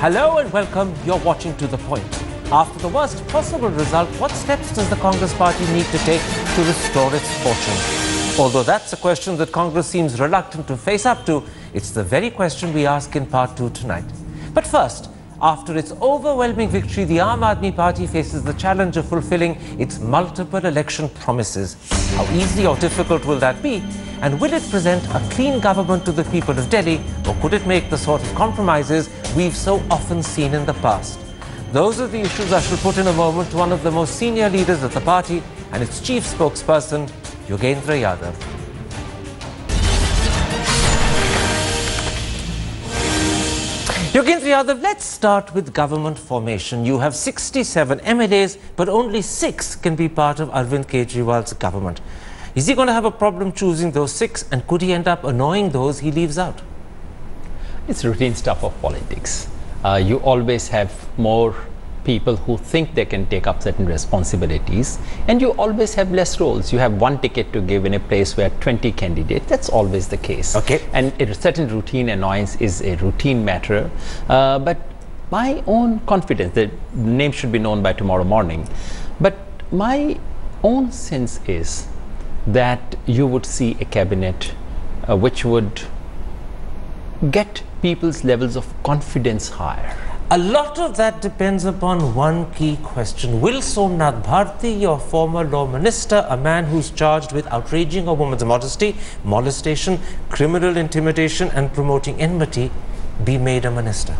Hello and welcome. You're watching To The Point. After the worst possible result, what steps does the Congress party need to take to restore its fortune? Although that's a question that Congress seems reluctant to face up to, it's the very question we ask in part 2 tonight. But first, after its overwhelming victory, the Aam Aadmi Party faces the challenge of fulfilling its multiple election promises. How easy or difficult will that be? And will it present a clean government to the people of Delhi, or could it make the sort of compromises we've so often seen in the past? Those are the issues I shall put in a moment to one of the most senior leaders of the party and its chief spokesperson, Yogendra Yadav. Yogendra Yadav, let's start with government formation. You have 67 MLAs, but only 6 can be part of Arvind Kejriwal's government. Is he going to have a problem choosing those 6, and could he end up annoying those he leaves out? It's routine stuff of politics. You always have more people who think they can take up certain responsibilities, and you always have less roles. You have one ticket to give in a place where 20 candidates. That's always the case. Okay. And a certain routine annoyance is a routine matter. But my own confidence, the name should be known by tomorrow morning, but my own sense is that you would see a cabinet which would get people's levels of confidence higher. A lot of that depends upon one key question. Will Somnath Bharti, your former law minister, a man who's charged with outraging a woman's modesty, molestation, criminal intimidation and promoting enmity, be made a minister?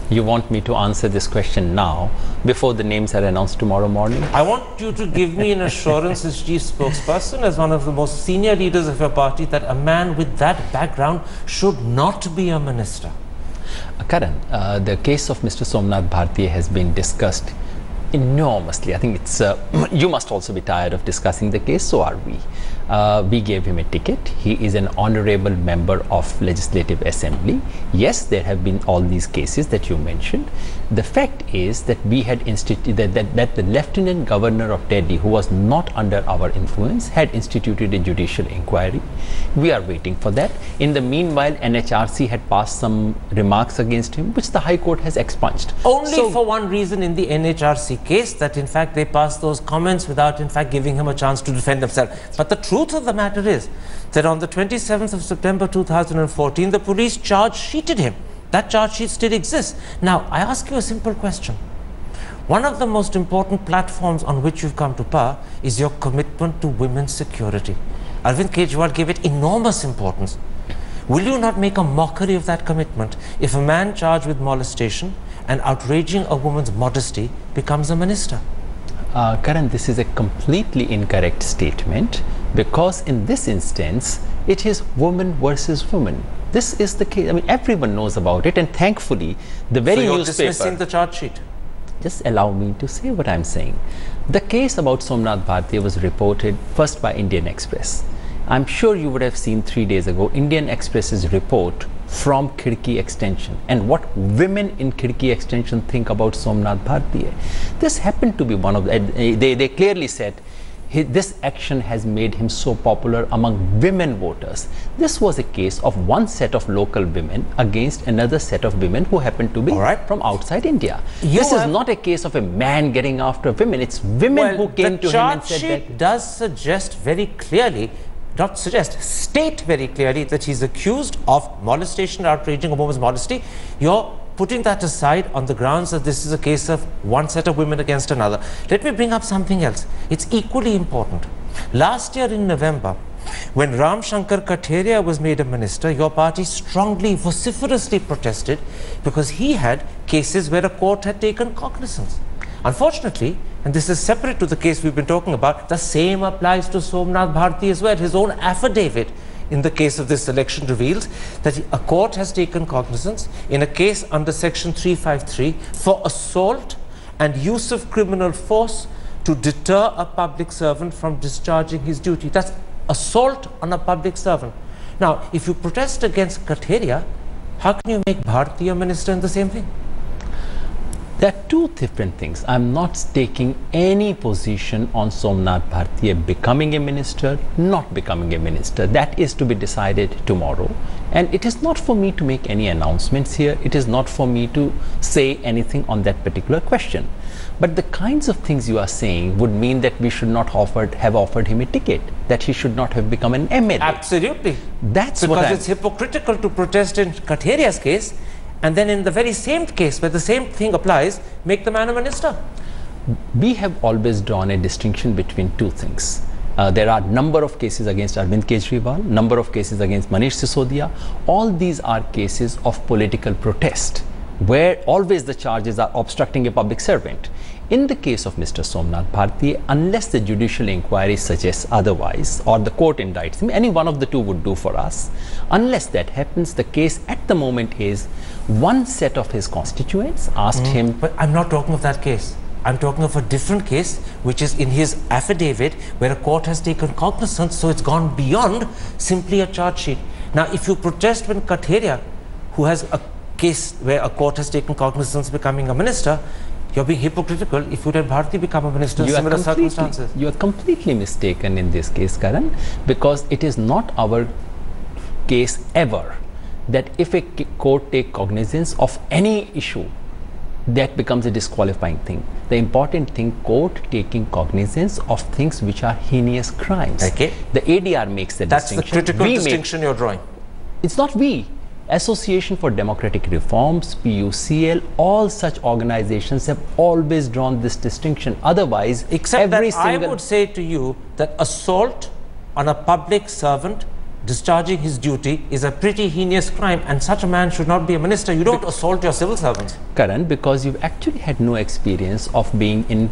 You want me to answer this question now, before the names are announced tomorrow morning? I want you to give me an assurance as chief spokesperson, as one of the most senior leaders of your party, that a man with that background should not be a minister. Karan, the case of Mr. Somnath Bharti has been discussed enormously. I think it's you must also be tired of discussing the case. So are we. We gave him a ticket. He is an honorable member of Legislative Assembly. Yes, there have been all these cases that you mentioned. The fact is that we had instituted that the Lieutenant Governor of Delhi, who was not under our influence, had instituted a judicial inquiry. We are waiting for that. In the meanwhile, NHRC had passed some remarks against him, which the High Court has expunged. Only for one reason in the NHRC case, that in fact they passed those comments without in fact giving him a chance to defend himself. But the truth of the matter is that on the 27th of September 2014, the police charge sheeted him. That charge sheet still exists. Now, I ask you a simple question. One of the most important platforms on which you've come to power is your commitment to women's security. Arvind Kejriwal gave it enormous importance. Will you not make a mockery of that commitment if a man charged with molestation and outraging a woman's modesty becomes a minister? Karan, this is a completely incorrect statement, because in this instance, it is woman versus woman. This is the case. I mean, everyone knows about it, and thankfully, the very newspaper... So you're dismissing the charge sheet? Just allow me to say what I'm saying. The case about Somnath Bharti was reported first by Indian Express. I'm sure you would have seen 3 days ago Indian Express's report from Khidki Extension and what women in Khidki Extension think about Somnath Bharti. This happened to be one of the... They clearly said this action has made him so popular among women voters. This was a case of one set of local women against another set of women who happened to be from outside India. This is not a case of a man getting after women. It's women who came to him and said that... The charge sheet does suggest very clearly, not suggest, state very clearly that he's accused of molestation, outraging a woman's modesty. You're putting that aside on the grounds that this is a case of one set of women against another. Let me bring up something else. It's equally important. Last year in November, when Ram Shankar Katheria was made a minister, your party strongly, vociferously protested because he had cases where a court had taken cognizance. Unfortunately, and this is separate to the case we've been talking about, the same applies to Somnath Bharti as well. His own affidavit in the case of this election reveals that a court has taken cognizance in a case under section 353 for assault and use of criminal force to deter a public servant from discharging his duty. That's assault on a public servant. Now, if you protest against Katheria, how can you make Bharti a minister in the same thing? There are two different things. I'm not taking any position on Somnath Bhartiya becoming a minister, not becoming a minister. That is to be decided tomorrow. And it is not for me to make any announcements here. It is not for me to say anything on that particular question. But the kinds of things you are saying would mean that we should not have offered him a ticket, that he should not have become an MLA. Absolutely. That's because what it's hypocritical to protest in Katheria's case, and then in the very same case where the same thing applies, make the man a minister. We have always drawn a distinction between two things. There are number of cases against Arvind Kejriwal, number of cases against Manish Sisodia. All these are cases of political protest, where always the charges are obstructing a public servant. In the case of Mr. Somnath Bhartiya, unless the judicial inquiry suggests otherwise, or the court indicts him, any one of the two would do for us. Unless that happens, the case at the moment is one set of his constituents asked him... But I'm not talking of that case. I'm talking of a different case, which is in his affidavit, where a court has taken cognizance, so it's gone beyond simply a charge sheet. Now, if you protest when Katheria, who has a case where a court has taken cognizance becoming a minister, you're being hypocritical if you let Bharti become a minister in similar circumstances. You are completely mistaken in this case, Karan, because it is not our case ever that if a court takes cognizance of any issue, that becomes a disqualifying thing. The important thing, court taking cognizance of things which are heinous crimes. Okay. The ADR makes the distinction. That's the critical distinction you're drawing. It's not we. Association for Democratic Reforms, PUCL, all such organizations have always drawn this distinction. Otherwise, except that I would say to you that assault on a public servant discharging his duty is a pretty heinous crime, and such a man should not be a minister. You don't assault your civil servants. Karan, because you've actually had no experience of being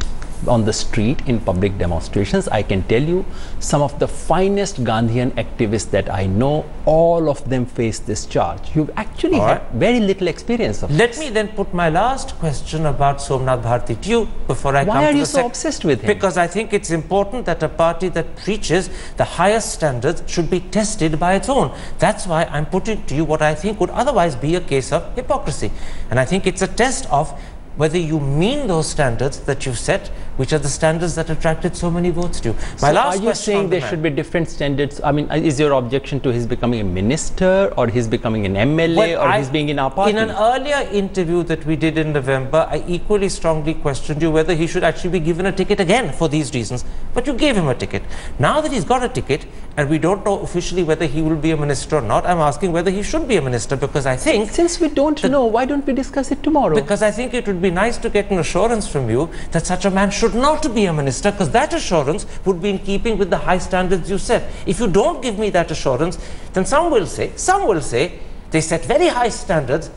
on the street in public demonstrations. I can tell you some of the finest Gandhian activists that I know, all of them face this charge. You've actually had very little experience of Let me then put my last question about Somnath Bharti to you before I come to the Why are you so obsessed with him? Because I think it's important that a party that preaches the highest standards should be tested by its own. That's why I'm putting to you what I think would otherwise be a case of hypocrisy. And I think it's a test of whether you mean those standards that you've set, which are the standards that attracted so many votes to you. My last question, are you saying there should be different standards? I mean, is your objection to his becoming a minister, or his becoming an MLA, or his being in our party? In an earlier interview that we did in November, I equally strongly questioned you whether he should actually be given a ticket again for these reasons. But you gave him a ticket. Now that he's got a ticket, and we don't know officially whether he will be a minister or not, I'm asking whether he should be a minister, because I think... Since we don't know, why don't we discuss it tomorrow? Because I think it would be nice to get an assurance from you that such a man should not be a minister, because that assurance would be in keeping with the high standards you set. If you don't give me that assurance, then some will say they set very high standards,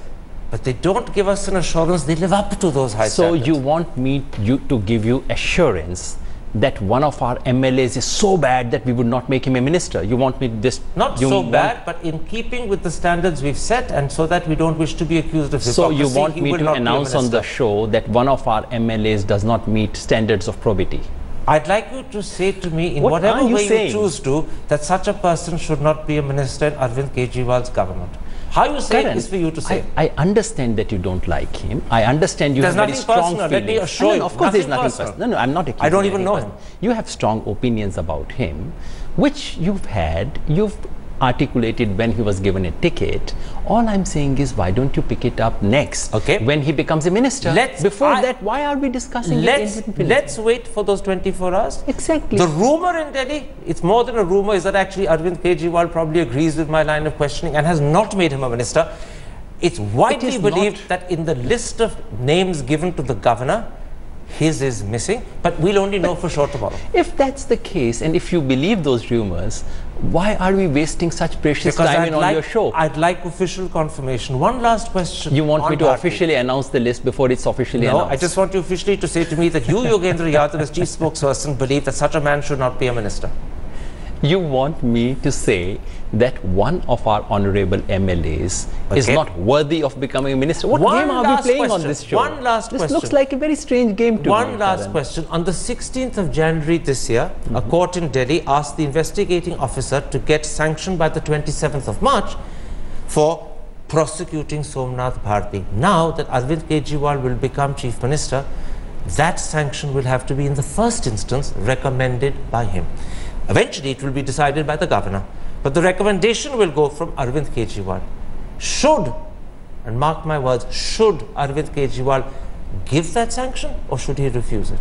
but they don't give us an assurance they live up to those high standards. So you want me to give you assurance that one of our MLAs is so bad that we would not make him a minister? You want me just... Not so bad, but in keeping with the standards we've set, and so that we don't wish to be accused of hypocrisy. So you want me to announce on the show that one of our MLAs does not meet standards of probity? I'd like you to say to me, in whatever way you choose to, that such a person should not be a minister in Arvind Kejriwal's government. How you say it is for you to say. I understand that you don't like him. I understand you have very strong feelings. Let me assure you. Of course, there's nothing personal. No, I'm not accusing. I don't even know him. You have strong opinions about him, which you've articulated when he was given a ticket. All I'm saying is, why don't you pick it up next when he becomes a minister? Before that, why are we discussing it? Let's wait for those 24 hours. Exactly. The rumor in Delhi, it's more than a rumor, is that actually Arvind Kejriwal probably agrees with my line of questioning and has not made him a minister. It's widely believed that in the list of names given to the governor, his is missing, but we'll only know for sure tomorrow. If that's the case, and if you believe those rumors, why are we wasting such precious time on your show? I'd like official confirmation. One last question. You want me to officially announce the list before it's officially announced? No, I just want you officially to say to me that you, Yogendra Yadav, as chief spokesperson, believe that such a man should not be a minister. You want me to say that one of our honorable MLAs is not worthy of becoming a minister? What game are we playing on this show? One last question. This looks like a very strange game to me. One last question. On the 16th of January this year, a court in Delhi asked the investigating officer to get sanctioned by the 27th of March for prosecuting Somnath Bharti. Now that Arvind Kejriwal will become Chief Minister, that sanction will have to be in the first instance recommended by him. Eventually it will be decided by the governor, but the recommendation will go from Arvind Kejriwal. Should, and mark my words, should Arvind Kejriwal give that sanction or should he refuse it?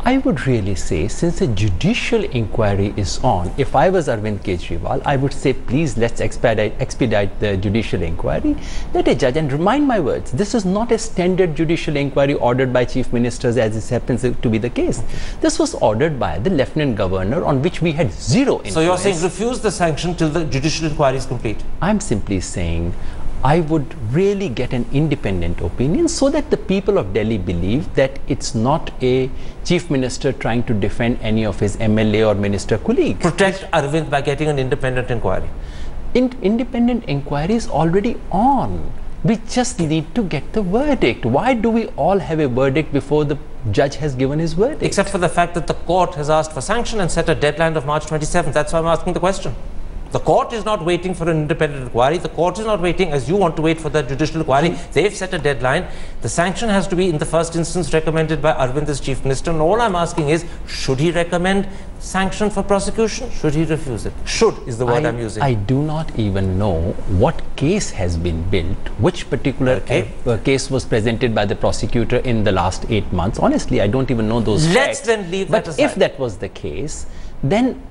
I would really say, since a judicial inquiry is on, if I was Arvind Kejriwal, I would say, please let's expedite the judicial inquiry. Let a judge, and remind my words, this is not a standard judicial inquiry ordered by chief ministers as this happens to be the case. Okay. This was ordered by the Lieutenant Governor, on which we had zero influence. So you're saying refuse the sanction till the judicial inquiry is complete? I'm simply saying, I would really get an independent opinion so that the people of Delhi believe that it's not a chief minister trying to defend any of his MLA or minister colleagues. Protect Arvind by getting an independent inquiry. Independent inquiry is already on. We just need to get the verdict. Why do we all have a verdict before the judge has given his verdict? Except for the fact that the court has asked for sanction and set a deadline of March 27th. That's why I'm asking the question. The court is not waiting for an independent inquiry. The court is not waiting as you want to wait for the judicial inquiry. They've set a deadline. The sanction has to be in the first instance recommended by Arvind as Chief Minister. And all I'm asking is, should he recommend sanction for prosecution? Should he refuse it? Should is the word I'm using. I do not even know what case has been built, which particular case was presented by the prosecutor in the last 8 months. Honestly, I don't even know those facts. Let's then leave that aside. But if that was the case, then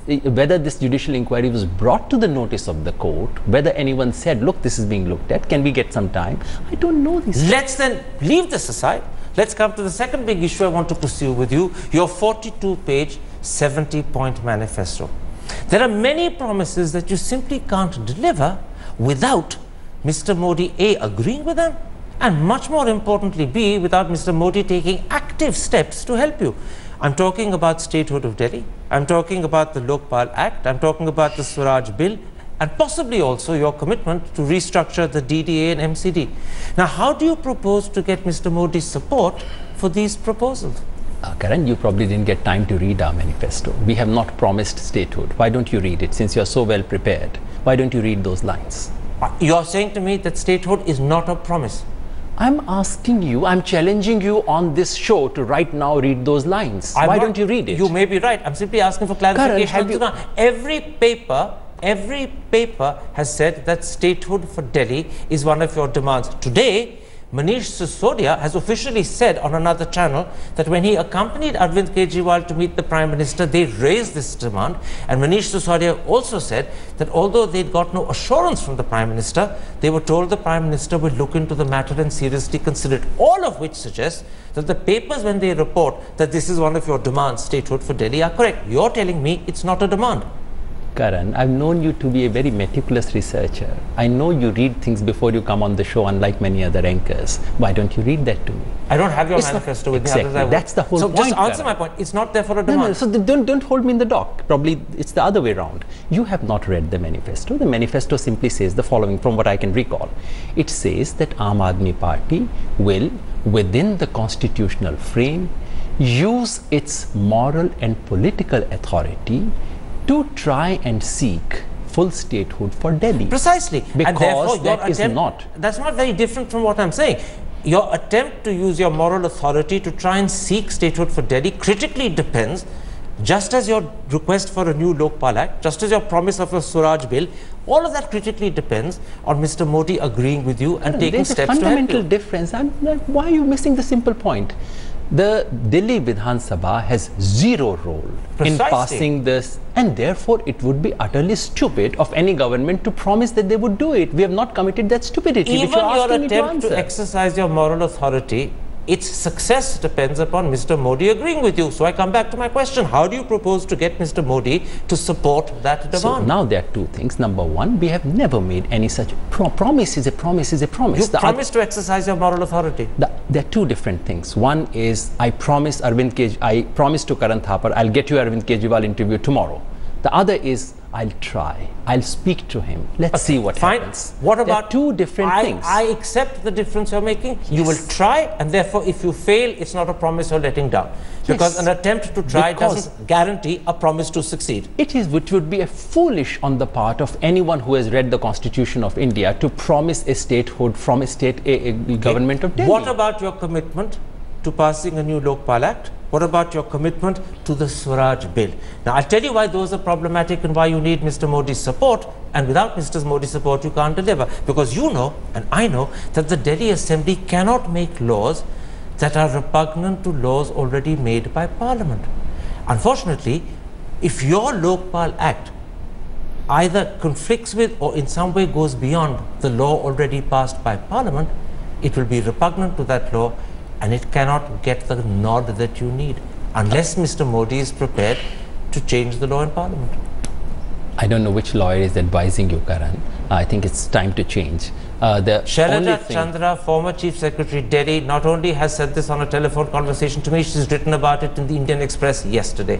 whether this judicial inquiry was brought to the notice of the court, whether anyone said, look, this is being looked at, can we get some time? I don't know these. Let's then leave this aside. Let's come to the second big issue I want to pursue with you, your 42-page, 70-point manifesto. There are many promises that you simply can't deliver without Mr. Modi A, agreeing with them, and much more importantly B, without Mr. Modi taking active steps to help you. I'm talking about statehood of Delhi, I'm talking about the Lokpal Act, I'm talking about the Swaraj Bill, and possibly also your commitment to restructure the DDA and MCD. Now, how do you propose to get Mr. Modi's support for these proposals? Karan, you probably didn't get time to read our manifesto. We have not promised statehood. Why don't you read it, since you're so well prepared? Why don't you read those lines? You're saying to me that statehood is not a promise? I'm asking you, I'm challenging you on this show to right now read those lines. Why don't you read it? You may be right. I'm simply asking for clarification. Karan, every paper has said that statehood for Delhi is one of your demands. Today, Manish Sisodia has officially said on another channel that when he accompanied Arvind Kejriwal to meet the Prime Minister, they raised this demand. And Manish Sisodia also said that although they'd got no assurance from the Prime Minister, they were told the Prime Minister would look into the matter and seriously consider it. All of which suggests that the papers, when they report that this is one of your demands, statehood for Delhi, are correct. You're telling me it's not a demand. Karan, I've known you to be a very meticulous researcher. I know you read things before you come on the show, unlike many other anchors. Why don't you read that to me? I don't have your manifesto with me. Exactly. That's the whole point. So just answer my point. It's not there for a demand. No, so don't hold me in the dock. Probably it's the other way around. You have not read the manifesto. The manifesto simply says the following, from what I can recall. It says that Aam Aadmi Party will, within the constitutional frame, use its moral and political authority to try and seek full statehood for Delhi. Precisely. Because that is not. That's not very different from what I'm saying. Your attempt to use your moral authority to try and seek statehood for Delhi critically depends, just as your request for a new Lokpal Act, just as your promise of a Swaraj Bill, all of that critically depends on Mr. Modi agreeing with you and taking steps to help you. There's a fundamental difference. Why are you missing the simple point? The Delhi Vidhan Sabha has zero role in passing this, and therefore it would be utterly stupid of any government to promise that they would do it. We have not committed that stupidity. Even your attempt to exercise your moral authority, its success depends upon Mr. Modi agreeing with you. So I come back to my question. How do you propose to get Mr. Modi to support that demand? So now there are two things. Number one, we have never made any such promise is a promise is a promise. You promised to exercise your moral authority. There are two different things. One is I promise to Karan Thapar, I'll get you Arvind Kejriwal interview tomorrow. The other is I'll try. I'll speak to him. Let's see what happens. What about two different things? I accept the difference you're making. Yes. You will try, and therefore, if you fail, it's not a promise you're letting down. Because an attempt to try doesn't guarantee a promise to succeed. It is, which would be a foolish on the part of anyone who has read the Constitution of India to promise a statehood from a state government of Delhi. What about your commitment to passing a new Lokpal Act? What about your commitment to the Swaraj Bill? Now, I'll tell you why those are problematic and why you need Mr. Modi's support. And without Mr. Modi's support, you can't deliver. Because you know, and I know, that the Delhi Assembly cannot make laws that are repugnant to laws already made by Parliament. Unfortunately, if your Lokpal Act either conflicts with or in some way goes beyond the law already passed by Parliament, it will be repugnant to that law, and it cannot get the nod that you need unless Mr. Modi is prepared to change the law in Parliament. I don't know which lawyer is advising you, Karan. I think it's time to change. Shailaja Chandra, former Chief Secretary, Delhi, not only has said this on a telephone conversation to me, she's written about it in the Indian Express yesterday.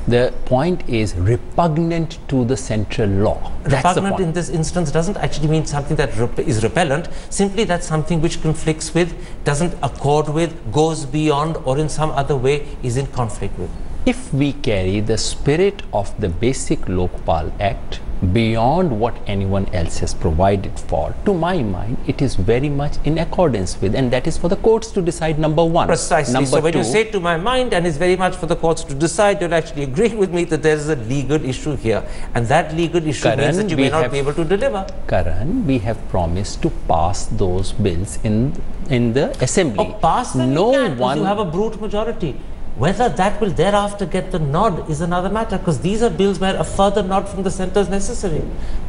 The point is repugnant to the central law. Repugnant in this instance doesn't actually mean something that is repellent. Simply that's something which conflicts with, doesn't accord with, goes beyond, or in some other way is in conflict with. If we carry the spirit of the basic Lokpal Act beyond what anyone else has provided for, to my mind, it is very much in accordance with, and that is for the courts to decide, number one. Precisely. Number so when two, you say to my mind, and it's very much for the courts to decide, you're actually agreeing with me that there is a legal issue here. And that legal issue means that you may not be able to deliver. Karan, we have promised to pass those bills in the assembly. Oh, pass them you can, because you have a brute majority. Whether that will thereafter get the nod is another matter, because these are bills where a further nod from the centre is necessary.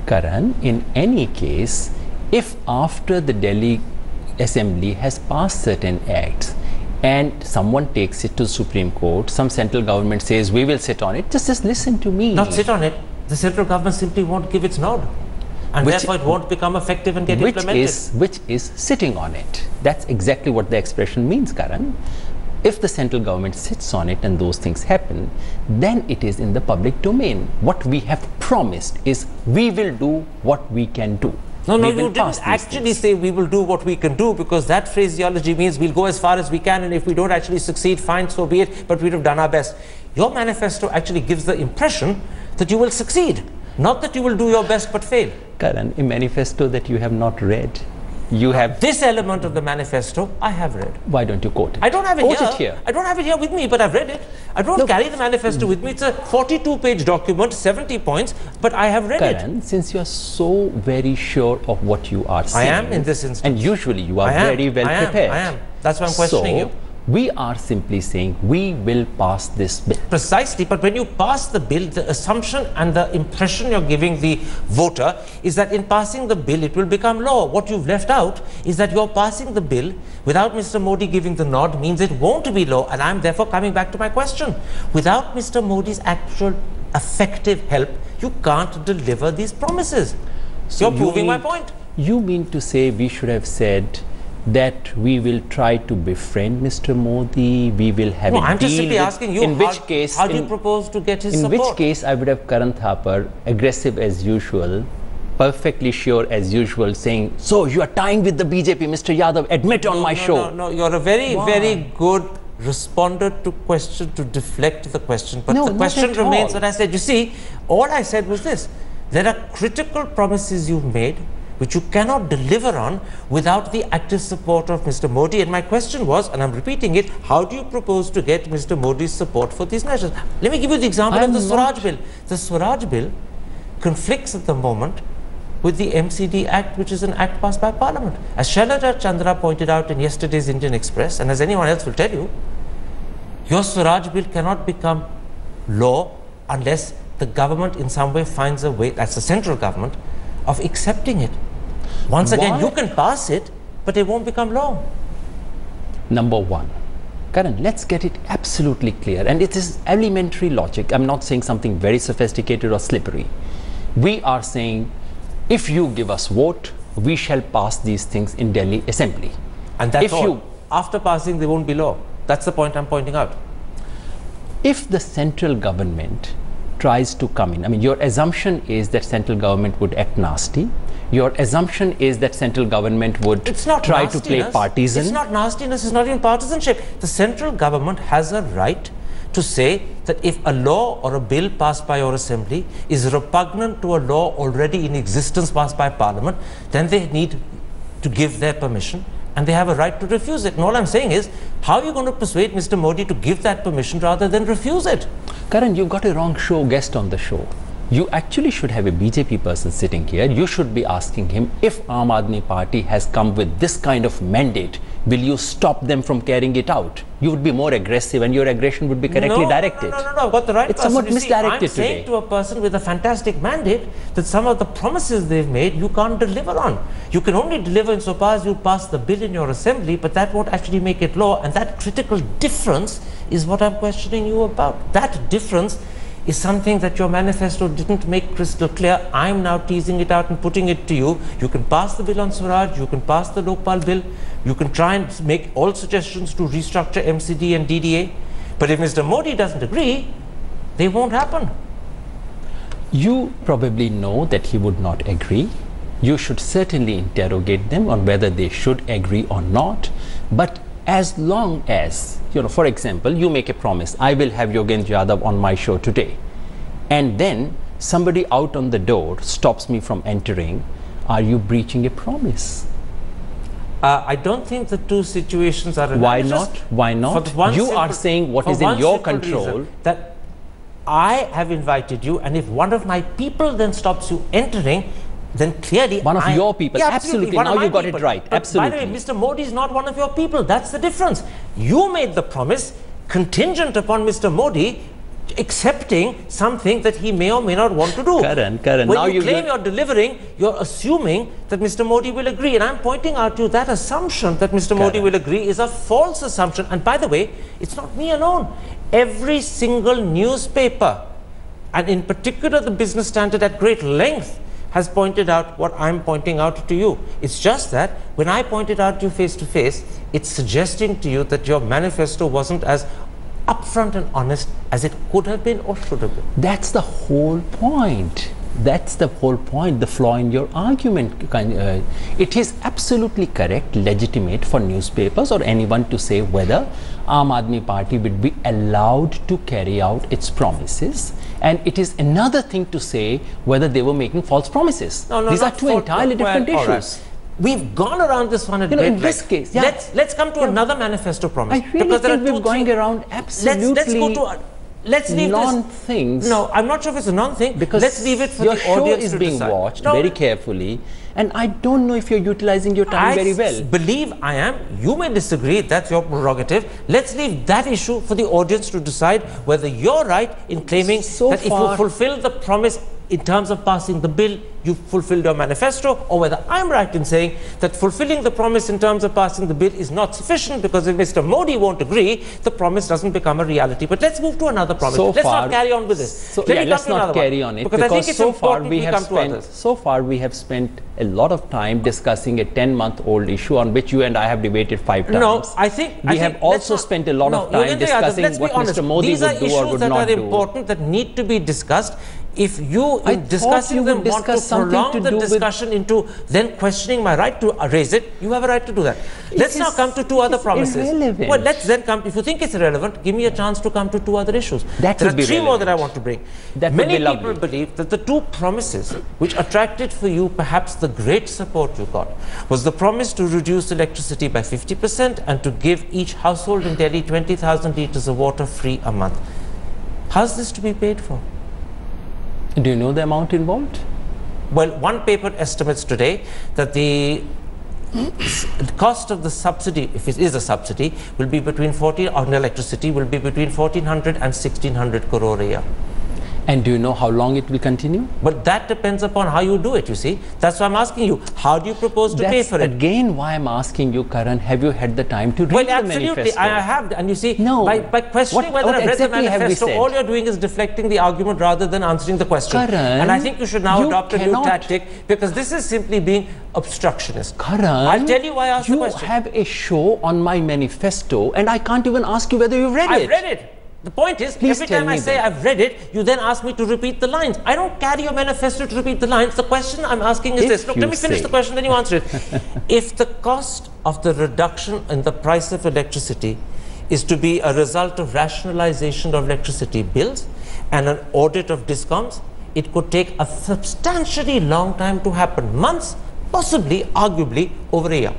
Karan, in any case, if after the Delhi Assembly has passed certain acts and someone takes it to the Supreme Court, some central government says we will sit on it, just listen to me. Not sit on it. The central government simply won't give its nod. And therefore it won't become effective and get implemented. Which is sitting on it. That's exactly what the expression means, Karan. If the central government sits on it and those things happen, then it is in the public domain. What we have promised is we will do what we can do. No, you didn't actually say we will do what we can do, because that phraseology means we'll go as far as we can, and if we don't actually succeed, fine, so be it, but we'd have done our best. Your manifesto actually gives the impression that you will succeed, not that you will do your best but fail. Karan, a manifesto that you have not read. You have this element of the manifesto I have read. Why don't you quote it? I don't have it here. I don't have it here with me, but I've read it. I don't carry the manifesto with me. It's a 42-page document, 70 points, but I have read Karan, since you are so very sure of what you are saying, I am in this instance. And usually you are very well prepared. I am. That's why I'm questioning you. We are simply saying we will pass this bill. Precisely, but when you pass the bill, the assumption and the impression you're giving the voter is that in passing the bill, it will become law. What you've left out is that you're passing the bill without Mr. Modi giving the nod means it won't be law. And I'm therefore coming back to my question. Without Mr. Modi's actual effective help, you can't deliver these promises. So you're proving my point. You mean to say we should have said that we will try to befriend Mr. Modi, we will have a deal. I'm just simply asking you, how do you propose to get his support? In which case, I would have Karan Thapar, aggressive as usual, perfectly sure as usual, saying, so you are tying with the BJP, Mr. Yadav, admit on my show. No, you're a very good responder to question, to deflect the question. But the question remains what I said. You see, all I said was this. There are critical promises you've made which you cannot deliver on without the active support of Mr. Modi. And my question was, and I'm repeating it, how do you propose to get Mr. Modi's support for these measures? Let me give you the example of the Swaraj Bill. The Swaraj Bill conflicts at the moment with the MCD Act, which is an act passed by Parliament. As Shailaja Chandra pointed out in yesterday's Indian Express, and as anyone else will tell you, your Swaraj Bill cannot become law unless the government in some way finds a way, that's the central government, of accepting it. Once again, you can pass it, but it won't become law. Number one, Karan, let's get it absolutely clear. And it is elementary logic. I'm not saying something very sophisticated or slippery. We are saying, if you give us vote, we shall pass these things in Delhi Assembly. And that's all. After passing, they won't be law. That's the point I'm pointing out. If the central government tries to come in, I mean, your assumption is that central government would act nasty. Your assumption is that central government would try to play partisan. It's not nastiness, it's not even partisanship. The central government has a right to say that if a law or a bill passed by your assembly is repugnant to a law already in existence passed by parliament, then they need to give their permission and they have a right to refuse it. And all I'm saying is, how are you going to persuade Mr. Modi to give that permission rather than refuse it? Karan, you've got a wrong guest on the show. You actually should have a BJP person sitting here. You should be asking him, if Aam Aadmi Party has come with this kind of mandate, will you stop them from carrying it out? You would be more aggressive and your aggression would be correctly directed. No, I've got the right It's somewhat misdirected I'm saying to a person with a fantastic mandate that some of the promises they've made you can't deliver on. You can only deliver insofar as you pass the bill in your assembly, but that won't actually make it law. And that critical difference is what I'm questioning you about. That difference is something that your manifesto didn't make crystal clear. I'm now teasing it out and putting it to you. You can pass the bill on Swaraj, you can pass the Lokpal bill, you can try and make all suggestions to restructure MCD and DDA, but if Mr. Modi doesn't agree, they won't happen. You probably know that he would not agree. You should certainly interrogate them on whether they should agree or not, but as long as, you know, for example, you make a promise, I will have Yogendra Yadav on my show today, and then somebody out on the door stops me from entering, are you breaching a promise? I don't think the two situations are analogous. Why not? Why not? You are saying what is in your control. That I have invited you, and if one of my people then stops you entering, then clearly one of your people, yeah, absolutely. Now you got it right. But absolutely. By the way, Mr. Modi is not one of your people. That's the difference. You made the promise contingent upon Mr. Modi accepting something that he may or may not want to do. Karan, when now you claim you're delivering, you're assuming that Mr. Modi will agree. And I'm pointing out to you that assumption that Mr. Modi will agree is a false assumption. And by the way, it's not me alone. Every single newspaper, and in particular the Business Standard at great length, has pointed out what I'm pointing out to you. It's just that when I pointed out to you face to face, it's suggesting to you that your manifesto wasn't as upfront and honest as it could have been or should have been. That's the whole point. That's the whole point, the flaw in your argument. It is absolutely correct, legitimate for newspapers or anyone to say whether Aam Aadmi Party would be allowed to carry out its promises. And it is another thing to say whether they were making false promises. These are two entirely different issues. Right. We've gone around this one a bit. In this case, yeah. Let's come to another manifesto promise. I really think we're going around absolutely let's leave non-things. No, I'm not sure if it's a non-thing. Because let's leave it for the audience to decide. Your show is being watched very carefully, and I don't know if you're utilizing your time very well. I believe I am. You may disagree. That's your prerogative. Let's leave that issue for the audience to decide whether you're right in claiming that if you fulfill the promise in terms of passing the bill, you fulfilled your manifesto, or whether I'm right in saying that fulfilling the promise in terms of passing the bill is not sufficient, because if Mr. Modi won't agree, the promise doesn't become a reality. But let's move to another promise. Let's not carry on with this. Let's not carry on it, because I think it's so far we have spent a lot of time discussing a 10-month-old issue on which you and I have debated 5 times. No, I think we have also spent a lot of time discussing what Mr. Modi would do or would not do. These are issues that are important, that need to be discussed. If you, in discussing them, want to prolong the discussion into then questioning my right to raise it, you have a right to do that. Let's now come to 2 other promises. Irrelevant. Well, let's then come, if you think it's irrelevant, give me a chance to come to 2 other issues. There are 3 more that I want to bring. Many people believe that the 2 promises which attracted for you perhaps the great support you got was the promise to reduce electricity by 50% and to give each household in Delhi 20,000 litres of water free a month. How's this to be paid for? Do you know the amount involved? Well, one paper estimates today that the cost of the subsidy, if it is a subsidy, will be between on electricity will be between 1,400 and 1,600 crore a year. And do you know how long it will continue? But that depends upon how you do it, you see. That's why I'm asking you, how do you propose to pay for it? Again, why I'm asking you, Karan, have you had the time to read the manifesto? Absolutely, I have. And you see, by questioning whether I've read the manifesto, all you're doing is deflecting the argument rather than answering the question. Karan, and I think you should now adopt a new tactic, because this is simply being obstructionist. Karan, I'll tell you why I asked the question. You have a show on my manifesto and I can't even ask you whether you've read it. I've read it. The point is, every time I say I've read it, you then ask me to repeat the lines. I don't carry your manifesto to repeat the lines. The question I'm asking is this. Look, let me finish the question, then you answer it. If the cost of the reduction in the price of electricity is to be a result of rationalization of electricity bills and an audit of discoms, it could take a substantially long time to happen. Months, possibly, arguably, over a year.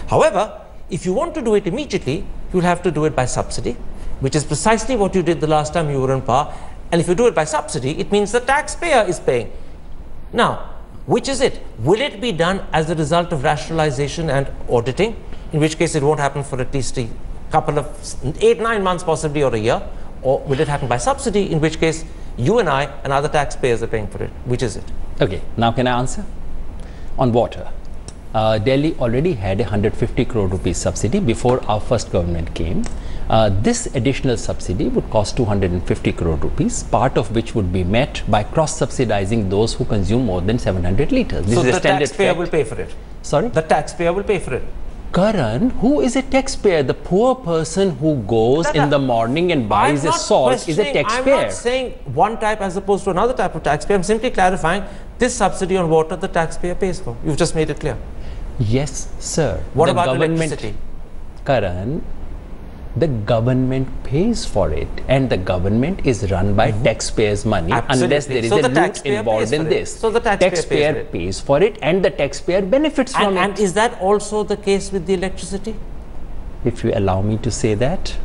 However, if you want to do it immediately, you'll have to do it by subsidy, which is precisely what you did the last time you were in power. And if you do it by subsidy, it means the taxpayer is paying. Now, which is it? Will it be done as a result of rationalization and auditing, in which case it won't happen for at least a couple of 8-9 months possibly, or a year? Or will it happen by subsidy, in which case you and I and other taxpayers are paying for it? Which is it? Okay, now can I answer? On water, Delhi already had a 150 crore rupees subsidy before our first government came. This additional subsidy would cost 250 crore rupees, part of which would be met by cross-subsidizing those who consume more than 700 litres. So the taxpayer will pay for it? Sorry? The taxpayer will pay for it. Karan, who is a taxpayer? The poor person who goes in the morning and buys a salt is a taxpayer. I'm not saying one type as opposed to another type of taxpayer. I'm simply clarifying this subsidy on water the taxpayer pays for. You've just made it clear. Yes, sir. What about electricity? Karan, the government pays for it, and the government is run by taxpayers' money. Absolutely. Unless there is a loot involved in this. So the taxpayer pays for it, and the taxpayer benefits from it. And is that also the case with the electricity? If you allow me to say that,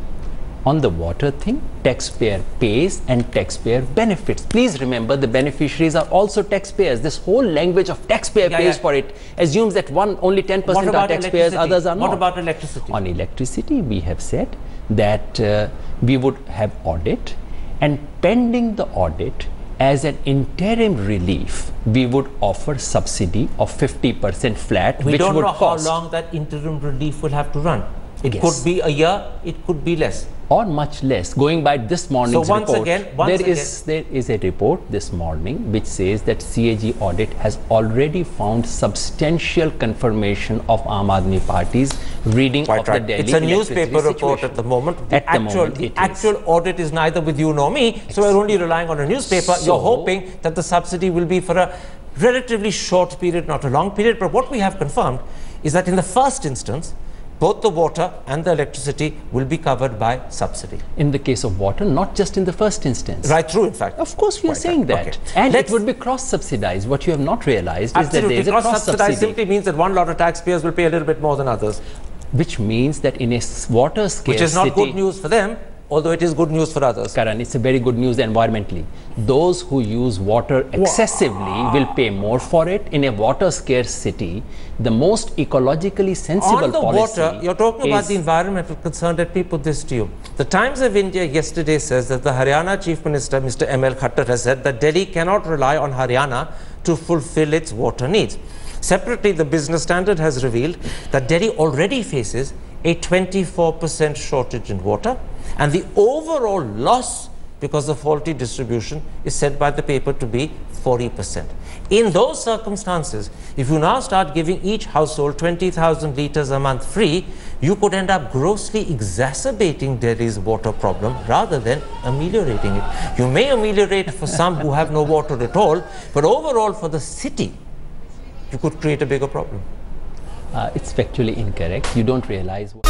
on the water thing, taxpayer pays and taxpayer benefits. Please remember, the beneficiaries are also taxpayers. This whole language of taxpayer pays for it assumes that only 10% are taxpayers, others are not. What about electricity? On electricity, we have said that we would have audit, and pending the audit, as an interim relief, we would offer subsidy of 50% flat, we which don't would know cost. how long that interim relief will have to run. It could be a year, it could be less. Or much less. Going by this morning's report, there is a report this morning which says that CAG audit has already found substantial confirmation of Aam Aadmi Party's reading of the Delhi It's a newspaper report at the moment. The actual audit is neither with you nor me, so we're only relying on a newspaper. So, you're hoping that the subsidy will be for a relatively short period, not a long period. But what we have confirmed is that in the first instance, both the water and the electricity will be covered by subsidy. In the case of water, not just in the first instance. Right through, in fact. Of course, we are saying that. Okay. And it would be cross-subsidized. What you have not realized is that there is a cross-subsidy. Cross-subsidized simply means that one lot of taxpayers will pay a little bit more than others. Which means that in a water scarce which is not good news for them, although it is good news for others. Karan, it's a very good news environmentally. Those who use water excessively will pay more for it. In a water scarce city, the most ecologically sensible policy water, you're talking about the environmental concern. Let me put this to you. The Times of India yesterday says that the Haryana Chief Minister, Mr. M.L. Khattar, has said that Delhi cannot rely on Haryana to fulfill its water needs. Separately, the Business Standard has revealed that Delhi already faces a 24% shortage in water, and the overall loss because of faulty distribution is said by the paper to be 40%. In those circumstances, if you now start giving each household 20,000 litres a month free, you could end up grossly exacerbating Delhi's water problem rather than ameliorating it. You may ameliorate for some who have no water at all, but overall for the city, you could create a bigger problem. It's factually incorrect. You don't realize what